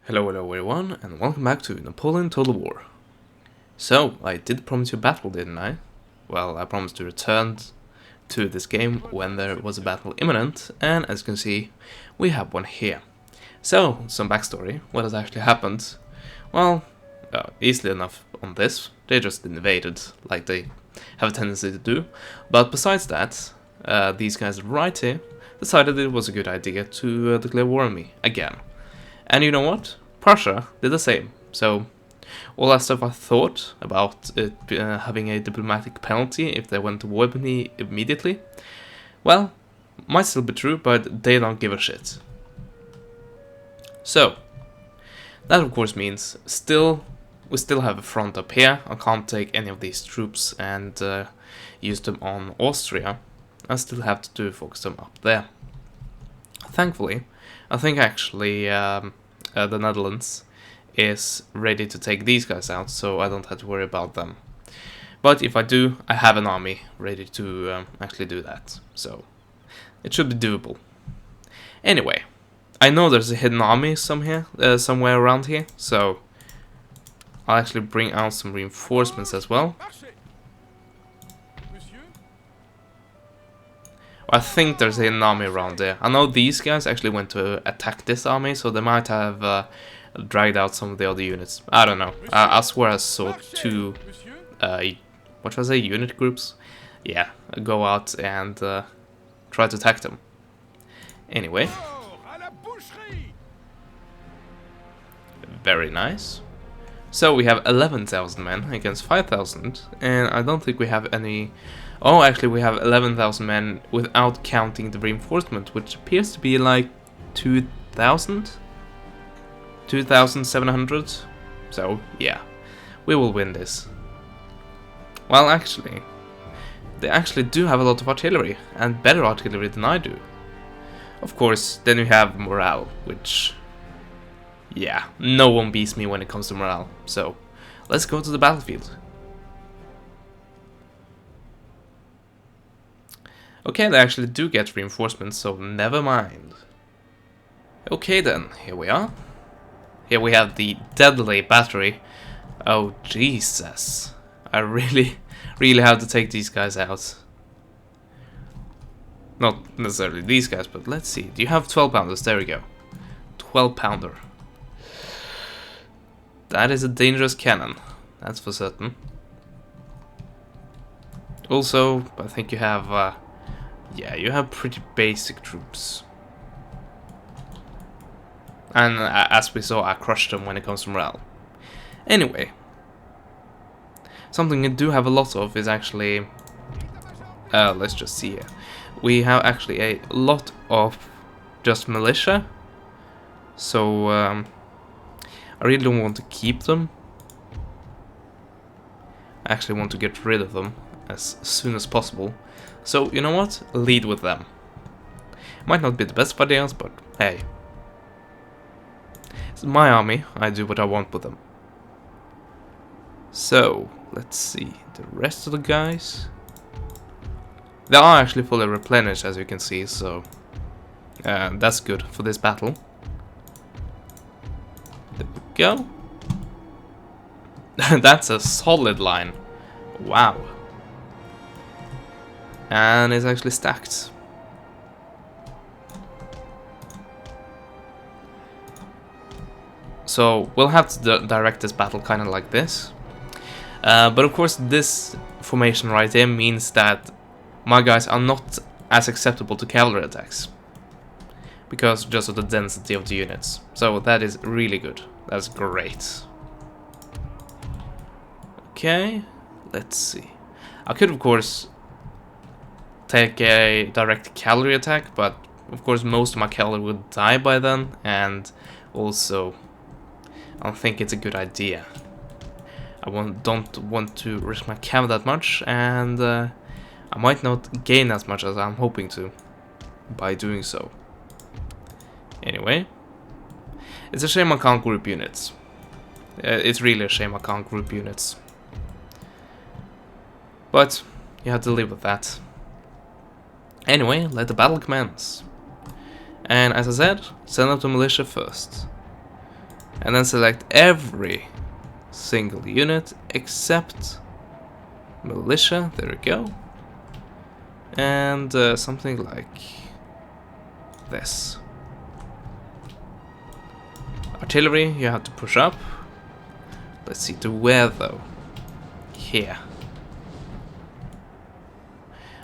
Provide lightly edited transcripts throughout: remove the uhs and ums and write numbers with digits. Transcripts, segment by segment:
Hello everyone, and welcome back to Napoleon Total War. So, I did promise you a battle, didn't I? Well, I promised to return to this game when there was a battle imminent, and as you can see, we have one here. So, some backstory, what has actually happened? Well, easily enough on this, they just invaded, like they have a tendency to do. But besides that, these guys right here decided it was a good idea to declare war on me, again. And you know what? Prussia did the same. So, all that stuff I thought about it having a diplomatic penalty if they went to war with me immediately, well, might still be true, but they don't give a shit. So, that of course means we still have a front up here. I can't take any of these troops and use them on Austria. I still have to focus them up there. Thankfully, I think actually the Netherlands is ready to take these guys out, so I don't have to worry about them. But if I do, I have an army ready to actually do that, so it should be doable. Anyway, I know there's a hidden army somewhere around here, so I'll actually bring out some reinforcements as well. I think there's an army around there. I know these guys actually went to attack this army, so they might have dragged out some of the other units. I don't know. I swear I saw two, what was it, unit groups? Yeah, go out and try to attack them. Anyway. Very nice. So we have 11,000 men against 5,000, and I don't think we have any... Oh, actually we have 11,000 men without counting the reinforcement, which appears to be like 2,000? 2,700? So, yeah, we will win this. Well, actually, they actually do have a lot of artillery, and better artillery than I do. Of course, then we have morale, which... yeah, no one beats me when it comes to morale. So, let's go to the battlefield. Okay, they actually do get reinforcements, so never mind. Okay then, here we are. Here we have the deadly battery. Oh Jesus, I really have to take these guys out. Not necessarily these guys, but let's see. Do you have 12 pounders? There we go. 12 pounder. That is a dangerous cannon, that's for certain. Also, I think you have... yeah, you have pretty basic troops. And as we saw, I crushed them when it comes to morale. Anyway. Something we do have a lot of is actually... let's just see here. We have actually a lot of just militia. So, I really don't want to keep them. I actually want to get rid of them as soon as possible. So, you know what? Lead with them. Might not be the best of ideas, but hey. It's my army, I do what I want with them. So, let's see. The rest of the guys... they are actually fully replenished, as you can see, so... that's good for this battle. There we go. That's a solid line. Wow. And it's actually stacked. So we'll have to direct this battle kind of like this. But of course this formation right here means that my guys are not as acceptable to cavalry attacks. Because just of the density of the units. So that is really good. That's great. Okay, let's see. I could of course take a direct cavalry attack, but of course most of my cavalry would die by then, and also I don't think it's a good idea. I don't want to risk my cav that much, and I might not gain as much as I'm hoping to by doing so. Anyway, it's a shame I can't group units. It's really a shame I can't group units. But you have to live with that. Anyway, let the battle commence. And as I said, send up the militia first. And then select every single unit except militia. There we go. And something like this. Artillery, you have to push up. Let's see, to where though? Here.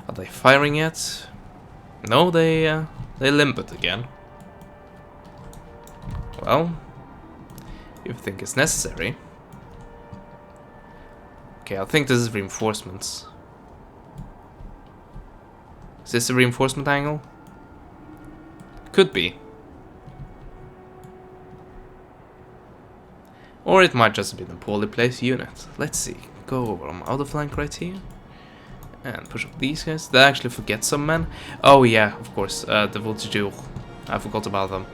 Are they firing yet? No, they limbered again. Well, if you think it's necessary. Okay, I think this is reinforcements. Is this a reinforcement angle? Could be. Or it might just be a poorly placed unit. Let's see. Go over on my other flank right here. And push up these guys. They actually forget some men. Oh yeah, of course. The Voltigeurs. I forgot about them.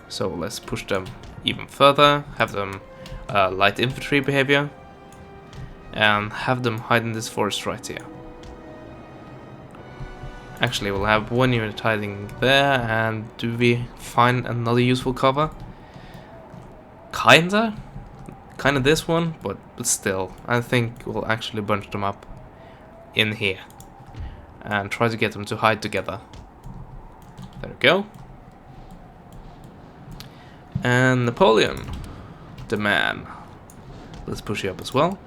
So let's push them even further. Have them light infantry behavior. And have them hide in this forest right here. Actually, we'll have one unit hiding there. And do we find another useful cover? Kinda this one, but still, I think we'll actually bunch them up in here and try to get them to hide together. There we go. And Napoleon, the man. Let's push you up as well.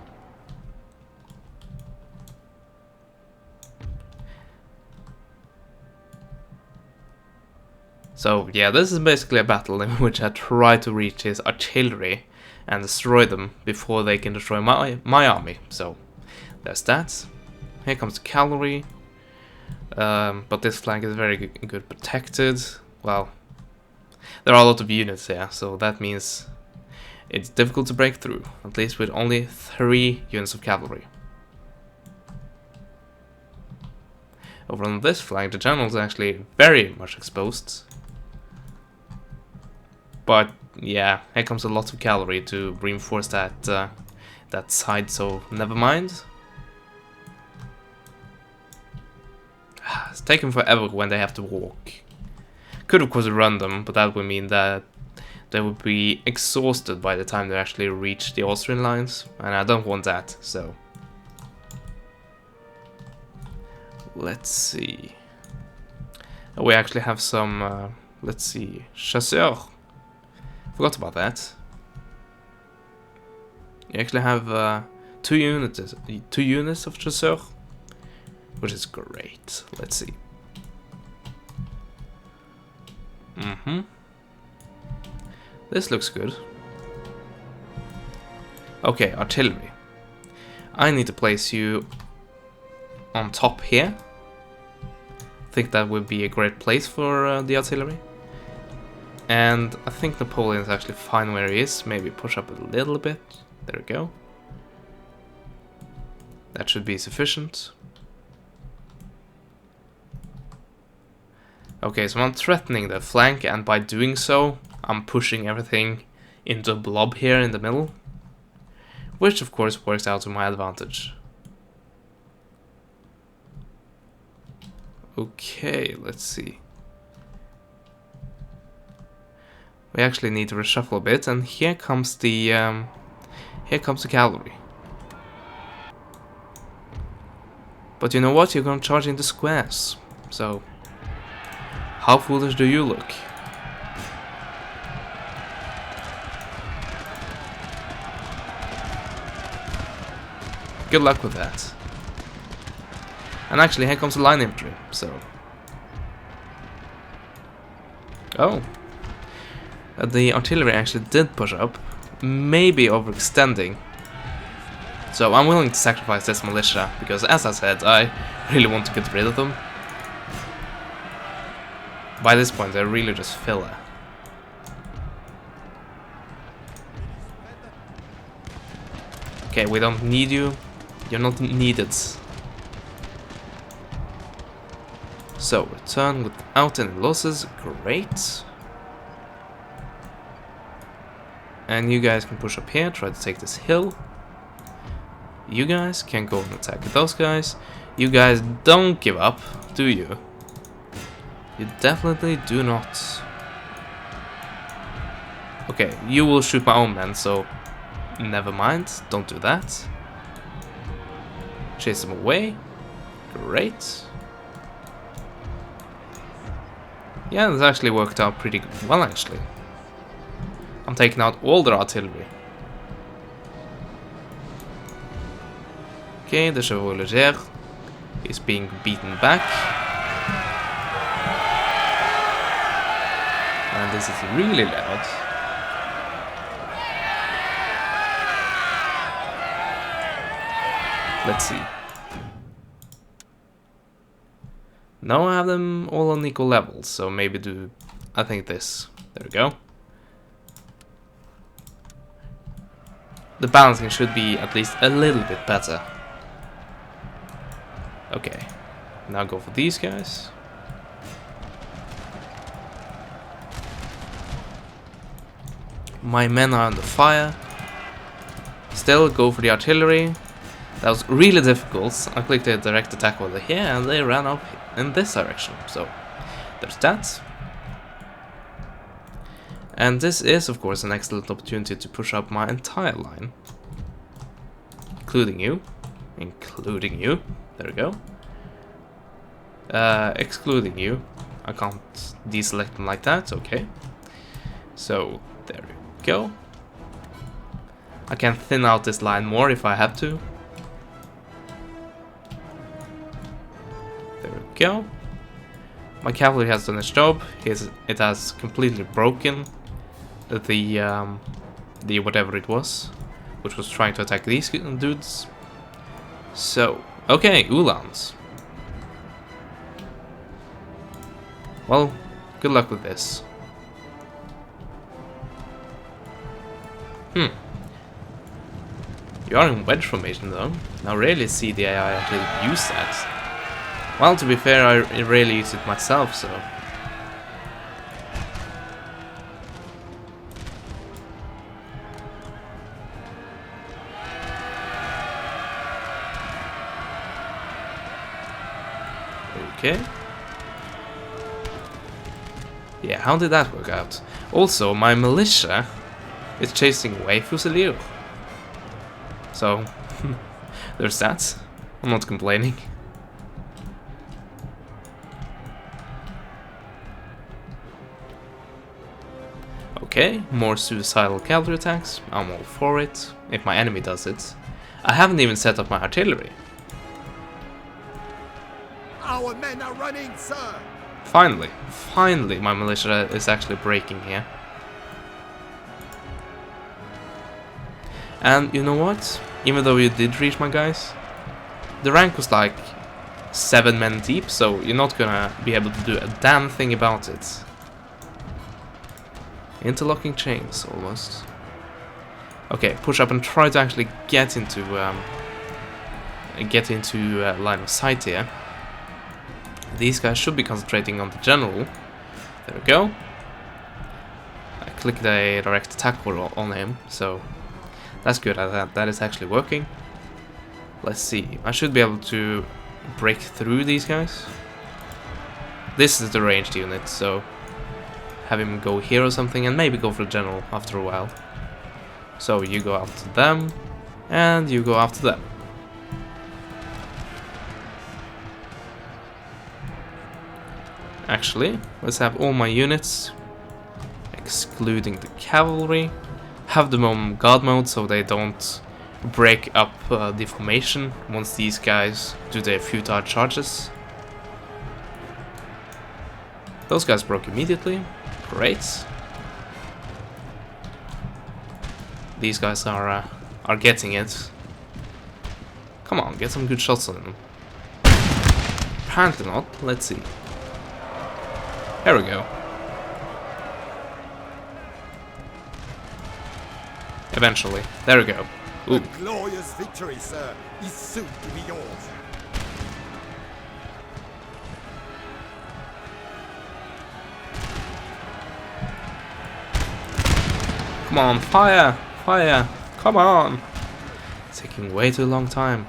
So yeah, this is basically a battle in which I try to reach his artillery and destroy them before they can destroy my army. So there's that. Here comes the cavalry. But this flank is very good protected. Well, there are a lot of units here, so that means it's difficult to break through, at least with only 3 units of cavalry. Over on this flank, the generals are actually very much exposed. But yeah, here comes a lot of cavalry to reinforce that that side, so never mind. It's taken forever when they have to walk. Could of course run them, but that would mean that they would be exhausted by the time they actually reach the Austrian lines, and I don't want that, so. Let's see. We actually have some, let's see, chasseurs. Forgot about that. You actually have 2 units of chasseurs, which is great. Let's see. This looks good. Okay, artillery. I need to place you on top here. I think that would be a great place for the artillery. And I think Napoleon is actually fine where he is. Maybe push up a little bit. There we go. That should be sufficient. Okay, so I'm threatening the flank, and by doing so, I'm pushing everything into a blob here in the middle. Which of course works out to my advantage. Okay, let's see. We actually need to reshuffle a bit, and here comes the cavalry. But you know what? You're gonna charge into squares. So, how foolish do you look? Good luck with that. And actually, here comes the line infantry. So, oh. The artillery actually did push up, maybe overextending. So I'm willing to sacrifice this militia, because as I said, I really want to get rid of them. By this point, they're really just filler. Okay, we don't need you. You're not needed. So, return without any losses. Great. And you guys can push up here, try to take this hill. You guys can go and attack those guys. You guys don't give up, do you? You definitely do not. Okay, you will shoot my own men, so never mind, don't do that. Chase them away. Great. Yeah, this actually worked out pretty well, actually. I'm taking out all their artillery. Okay, the Chevalier is being beaten back. And this is really loud. Let's see. Now I have them all on equal levels, so maybe do, I think this. There we go. The balancing should be at least a little bit better. Okay, now go for these guys. My men are under fire. Still go for the artillery. That was really difficult. I clicked a direct attack over here and they ran up in this direction. So there's that. And this is of course an excellent opportunity to push up my entire line. Including you. Including you. There we go. Excluding you. I can't deselect them like that. Okay. So there we go. I can thin out this line more if I have to. There we go. My cavalry has done its job. It has completely broken the whatever it was, which was trying to attack these dudes. So, okay, Uhlans. Well, good luck with this. You are in wedge formation though. I rarely see the AI actually use that. Well, to be fair, I rarely use it myself, so... Okay. Yeah, how did that work out? Also, my militia is chasing away Fusilier. So, there's that. I'm not complaining. Okay, more suicidal cavalry attacks. I'm all for it, if my enemy does it. I haven't even set up my artillery. Our men are running, sir! Finally, my militia is actually breaking here. And you know what? Even though you did reach my guys, the rank was like 7 men deep, so you're not gonna be able to do a damn thing about it. Interlocking chains, almost. Okay, push up and try to actually get into line of sight here. These guys should be concentrating on the general. There we go. I clicked a direct attack on him, so that's good. That is actually working. Let's see. I should be able to break through these guys. This is the ranged unit, so have him go here or something, and maybe go for the general after a while. So you go after them, and you go after them. Actually, let's have all my units, excluding the cavalry, have them on guard mode so they don't break up the formation once these guys do their futile charges. Those guys broke immediately. Great. These guys are getting it. Come on, get some good shots on them. Apparently not. Let's see. There we go. Eventually. There we go. Ooh. A glorious victory, sir, is soon to be yours. Come on, fire! Fire! Come on! It's taking way too long time.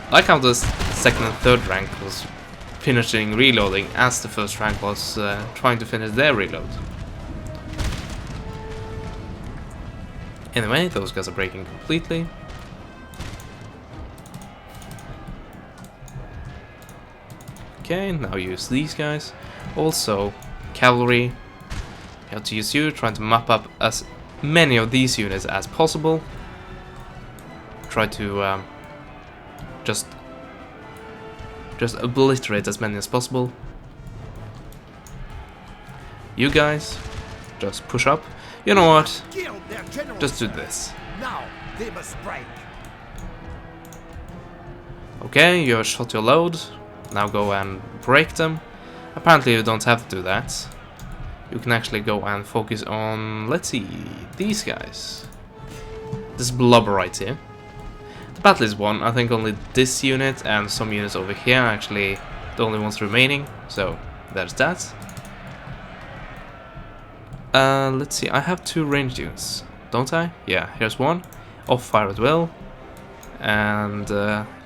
I like how the second and third rank was finishing reloading as the first rank was trying to finish their reload. Anyway, those guys are breaking completely. Okay, now use these guys. Also, cavalry. You have to use you, trying to mop up as many of these units as possible. Try to just obliterate as many as possible. You guys, just push up. You know what? Just do this. Now they must break. Okay, you have shot your load. Now go and break them. Apparently you don't have to do that. You can actually go and focus on, let's see, these guys. This blobber right here. The battle is won. I think only this unit and some units over here are actually the only ones remaining. So, there's that. Let's see, I have 2 ranged units, don't I? Yeah, here's one. Off fire at will. And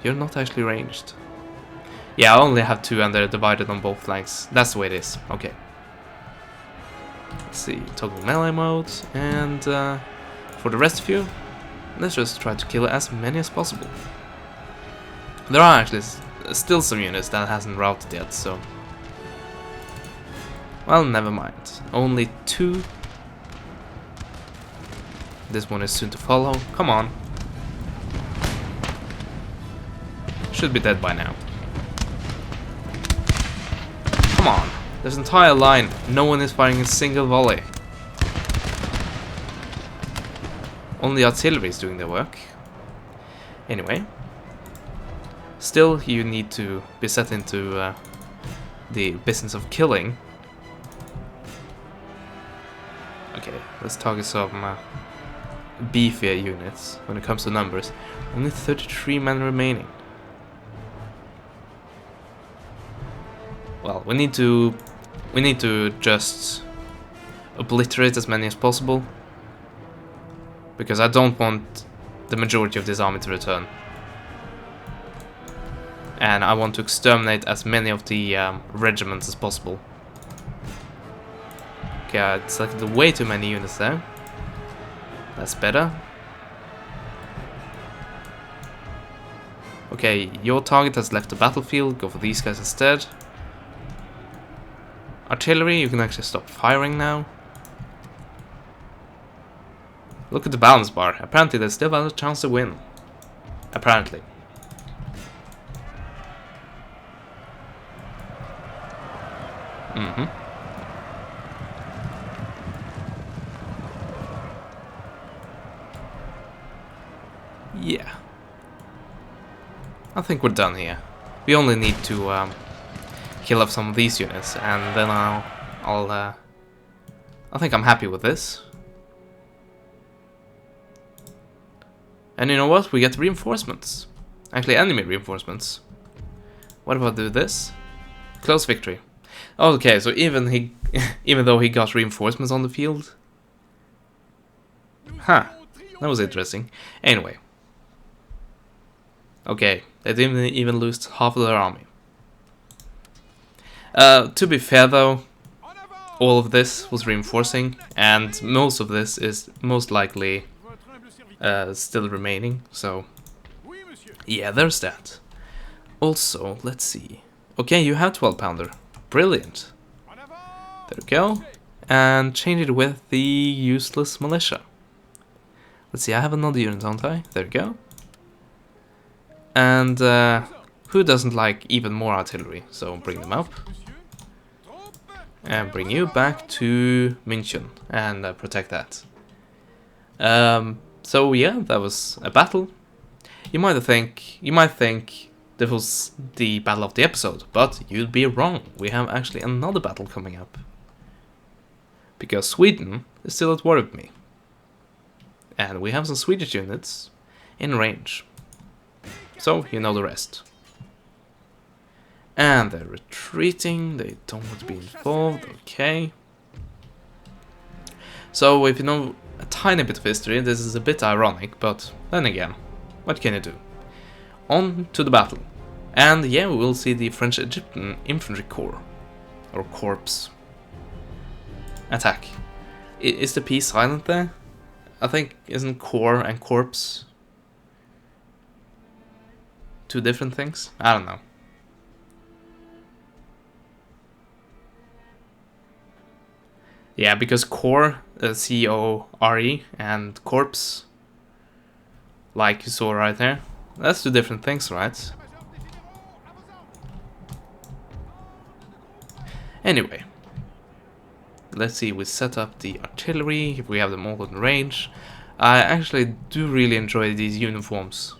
you're not actually ranged. Yeah, I only have 2 and they're divided on both flanks. That's the way it is. Okay. Let's see, toggle melee mode. And for the rest of you, let's just try to kill as many as possible. There are actually still some units that hasn't routed yet, so... Well, never mind. Only 2. This one is soon to follow. Come on. Should be dead by now. Come on. There's an entire line. No one is firing a single volley. Only artillery is doing their work. Anyway. Still, you need to be set into the business of killing. Okay, let's target some beefier units when it comes to numbers. Only 33 men remaining. Well, we need to just obliterate as many as possible, because I don't want the majority of this army to return, and I want to exterminate as many of the regiments as possible. Okay, I selected way too many units there. That's better. Okay, your target has left the battlefield. Go for these guys instead. Artillery, you can actually stop firing now. Look at the balance bar. Apparently they still have a chance to win. Apparently. Yeah. I think we're done here. We only need to kill off some of these units, and then I think I'm happy with this. And you know what? We get reinforcements. Actually, enemy reinforcements. What if I do this? Close victory. Okay, so even though he got reinforcements on the field. Huh. That was interesting. Anyway. Okay, they didn't even lose half of their army. To be fair though, all of this was reinforcing, and most of this is most likely still remaining, so yeah, there's that. Also, let's see. Okay, you have 12 pounder. Brilliant. There we go. And change it with the useless militia. Let's see, I have another unit, don't I? There we go. And who doesn't like even more artillery? So bring them up. And bring you back to München and protect that. So yeah, that was a battle. You might think this was the battle of the episode, but you'd be wrong. We have actually another battle coming up. Because Sweden is still at war with me. And we have some Swedish units in range. So, you know the rest. And they're retreating, they don't want to be involved, okay. So, if you know a tiny bit of history, this is a bit ironic, but then again, what can you do? On to the battle. And yeah, we will see the French-Egyptian Infantry Corps, or Corps, attack. Is the P silent there? I think, isn't core and corpse two different things? I don't know. Yeah, because core, C-O-R-E, and corpse, like you saw right there, that's two different things, right? Anyway, let's see, we set up the artillery, if we have them all in range. I actually do really enjoy these uniforms,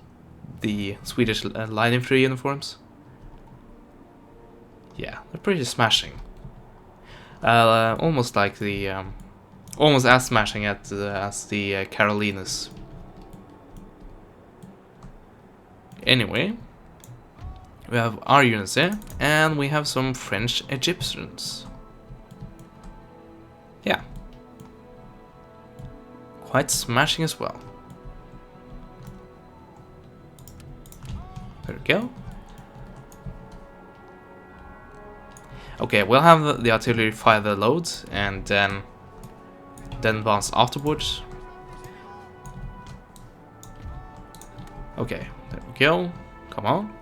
the Swedish line infantry uniforms. Yeah, they're pretty smashing. Almost like the, almost as smashing as the Carolinas. Anyway, we have our units here, and we have some French Egyptians. Yeah. Quite smashing as well. There we go. Okay, we'll have the artillery fire the loads, and then advance afterwards. Okay, there we go. Come on.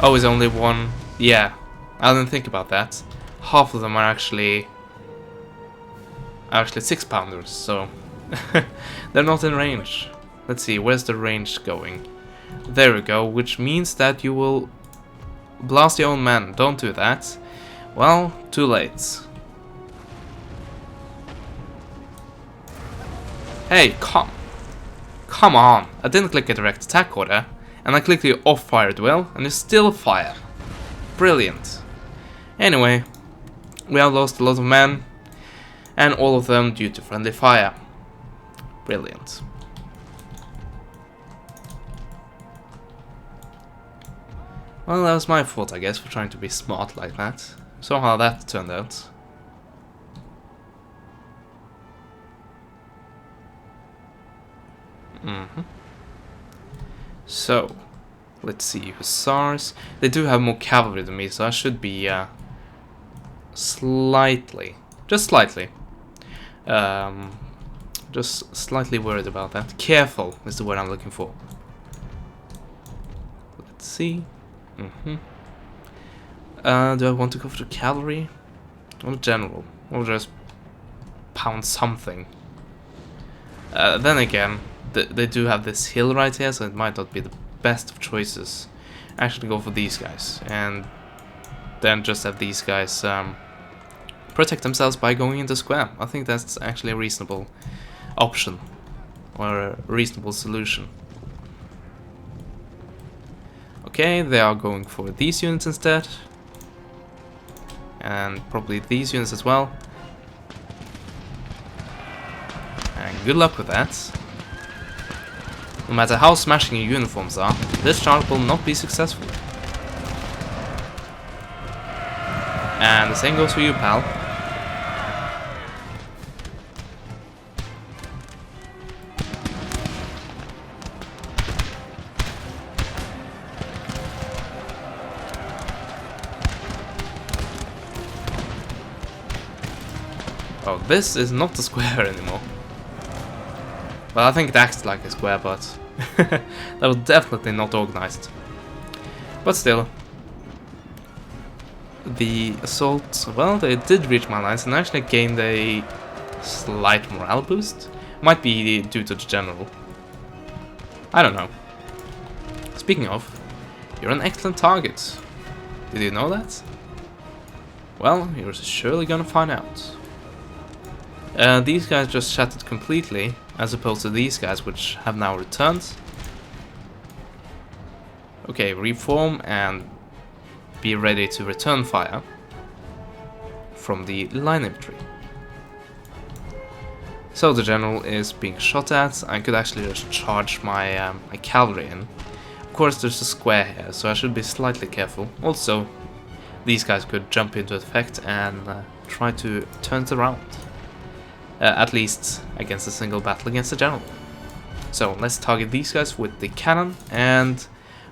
Oh, it's only one. Yeah, I didn't think about that. Half of them are actually 6-pounders, so they're not in range. Let's see, where's the range going? There we go, which means that you will blast your own men. Don't do that. Well, too late. Hey, come on! I didn't click a direct attack order, and I clicked the off-fire duel, and you still fire. Brilliant. Anyway, we have lost a lot of men, and all of them due to friendly fire. Brilliant. Well, that was my fault, I guess, for trying to be smart like that. Saw how that turned out. So, let's see, hussars. They do have more cavalry than me, so I should be slightly, just slightly worried about that. Careful is the word I'm looking for. Let's see. Do I want to go for the cavalry or general, or just pound something? Then again, they do have this hill right here, so it might not be the best of choices. Actually go for these guys, and then just have these guys protect themselves by going into square. I think that's actually a reasonable option, or a reasonable solution. Okay, they are going for these units instead, and probably these units as well. And good luck with that. No matter how smashing your uniforms are, this charge will not be successful. And the same goes for you, pal. Oh, this is not a square anymore. Well, I think it acts like a square, but that was definitely not organized. But still, the assault, well, they did reach my lines and actually gained a slight morale boost. Might be due to the general. I don't know. Speaking of, you're an excellent target. Did you know that? Well, you're surely gonna find out. These guys just shattered completely, as opposed to these guys, which have now returned. Okay, reform and be ready to return fire from the line infantry. So the general is being shot at. I could actually just charge my, my cavalry in. Of course, there's a square here, so I should be slightly careful. Also, these guys could jump into effect and try to turn it around. At least against a single battle against the general. So let's target these guys with the cannon and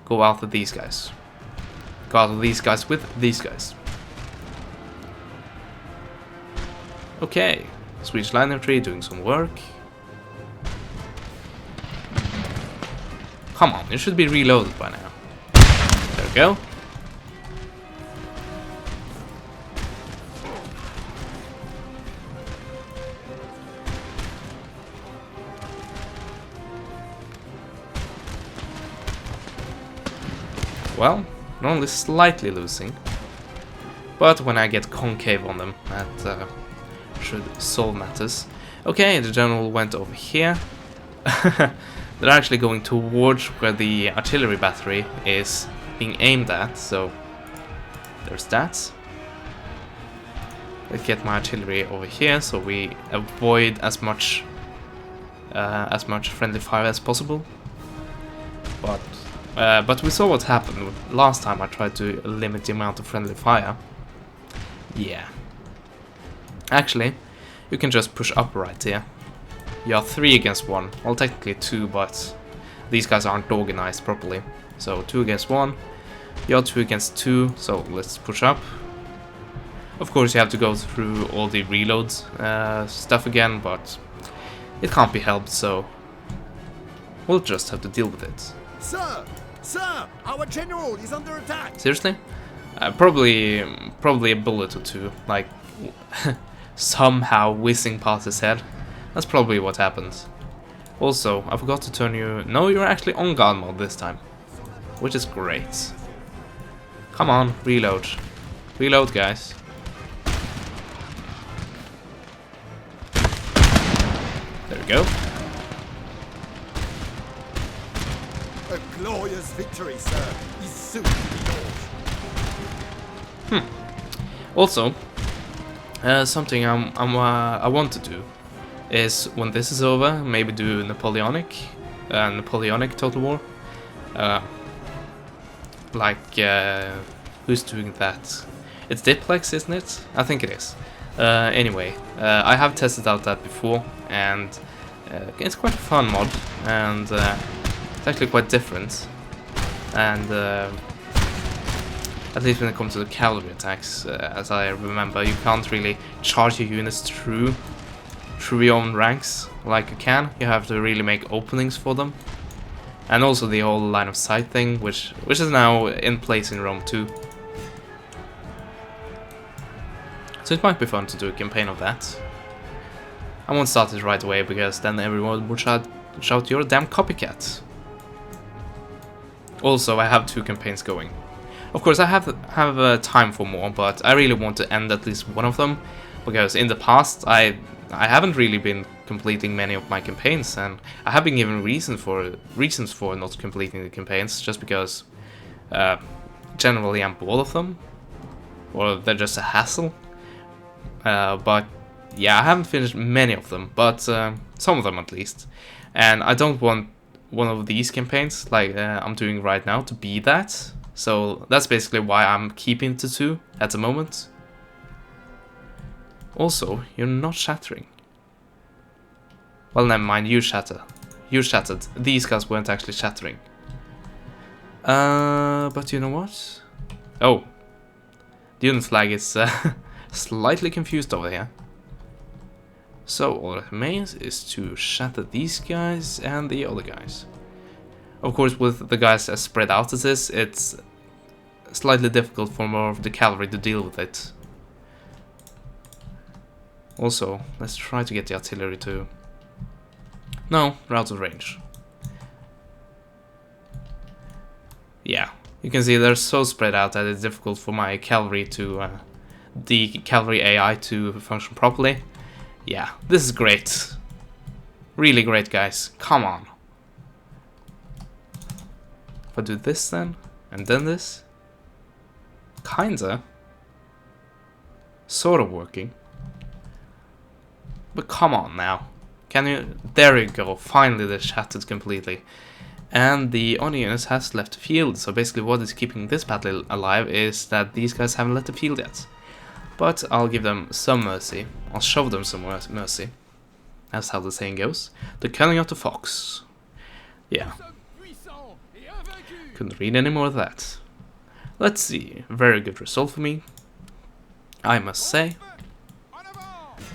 go after these guys. Go after these guys with these guys. Okay, Swedish line infantry doing some work. Come on, you should be reloaded by now. There we go. Well, we're only slightly losing. But when I get concave on them, that should solve matters. Okay, the general went over here. They're actually going towards where the artillery battery is being aimed at, so there's that. Let's get my artillery over here so we avoid as much friendly fire as possible. But we saw what happened last time I tried to limit the amount of friendly fire. Yeah. Actually, you can just push up right here. You are 3 against 1. Well, technically 2, but these guys aren't organized properly. So 2 against 1. You're 2 against 2, so let's push up. Of course, you have to go through all the reloads stuff again, but it can't be helped, so we'll just have to deal with it. Sir! Sir! Our general is under attack! Seriously? Probably a bullet or two, like somehow whizzing past his head. That's probably what happened. Also, I forgot to turn you... No, you're actually on guard mode this time, which is great. Come on, reload. Reload, guys. There we go. A glorious victory, sir, is soon to be yours. Also, something I want to do is when this is over, maybe do Napoleonic Total War. Who's doing that? It's Diplex, isn't it? I think it is. Anyway, I have tested out that before, and it's quite a fun mod, and it's actually quite different. And at least when it comes to the cavalry attacks, as I remember, you can't really charge your units through your own ranks like you can. You have to really make openings for them. And also the whole line of sight thing, which is now in place in Rome too. So it might be fun to do a campaign of that. I won't start it right away, because then everyone would shout, "You're a damn copycat." Also, I have 2 campaigns going. Of course, I have time for more, but I really want to end at least one of them, because in the past I haven't really been completing many of my campaigns, and I have been given reasons for not completing the campaigns, just because generally I'm bored of them, or they're just a hassle. But yeah, I haven't finished many of them, but some of them at least, and I don't want one of these campaigns, like I'm doing right now, to be that. So that's basically why I'm keeping it to 2 at the moment. Also, you're not shattering. Well, never mind, you shatter. You shattered. These guys weren't actually shattering. But you know what? Oh. The unit flag is slightly confused over here. So all that remains is to shatter these guys and the other guys. Of course, with the guys as spread out as this, it's slightly difficult for more of the cavalry to deal with it. Also, let's try to get the artillery to... No, we're out of range. Yeah, you can see they're so spread out that it's difficult for my cavalry to... the cavalry AI to function properly. Yeah, this is great. Really great, guys. Come on. If I do this then, and then this... Kinda. Sort of working. But come on now. Can you... There you go. Finally they're shattered completely. And the only unit has left the field. So basically what is keeping this battle alive is that these guys haven't left the field yet. But I'll give them some mercy. I'll show them some mercy. That's how the saying goes. The cunning of the fox. Yeah. Couldn't read any more of that. Let's see. Very good result for me, I must say.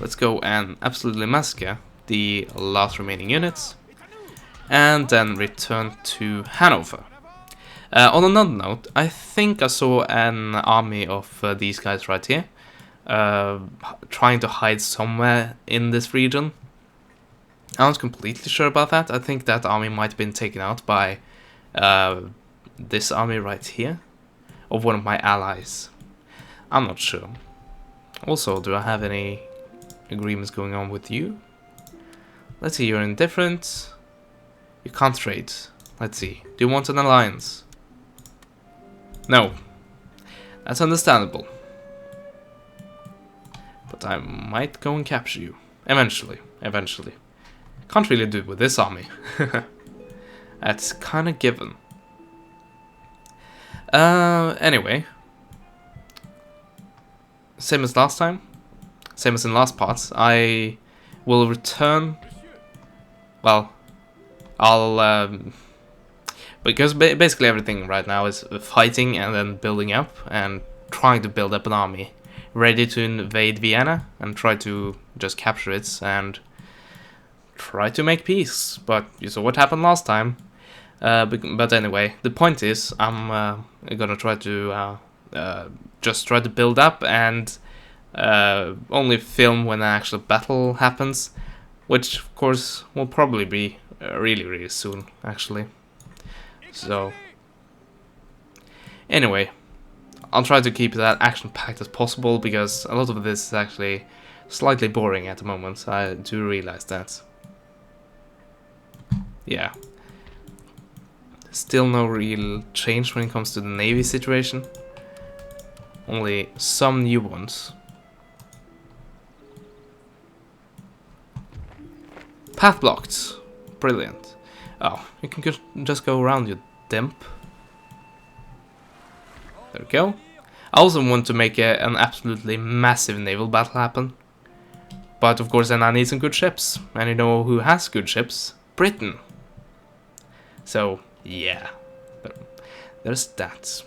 let's go and absolutely massacre the last remaining units, and then return to Hanover. On another note, I think I saw an army of these guys right here, trying to hide somewhere in this region. I'm not completely sure about that. I think that army might have been taken out by this army right here, of one of my allies. I'm not sure. Also, do I have any agreements going on with you? Let's see, you're indifferent. You can't trade. Let's see, do you want an alliance? No. That's understandable. But I might go and capture you. Eventually. Can't really do it with this army. That's kinda given. Anyway. Same as last time. Same as in last parts. I will return. Well, I'll because basically everything right now is fighting and then building up and trying to build up an army ready to invade Vienna and try to just capture it and try to make peace. But you saw what happened last time. But anyway, the point is I'm gonna try to just try to build up and only film when an actual battle happens, which of course will probably be really soon, actually. So anyway, I'll try to keep that action-packed as possible, because a lot of this is actually slightly boring at the moment. I do realize that. Yeah. Still no real change when it comes to the navy situation. Only some new ones. Path blocked. Brilliant. Oh, you can just go around, you dimp. There we go. I also want to make an absolutely massive naval battle happen. But of course then I need some good ships. And you know who has good ships? Britain. So, yeah. There's that.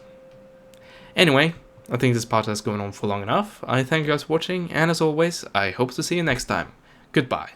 Anyway, I think this part has gone on for long enough. I thank you guys for watching, and as always, I hope to see you next time. Goodbye.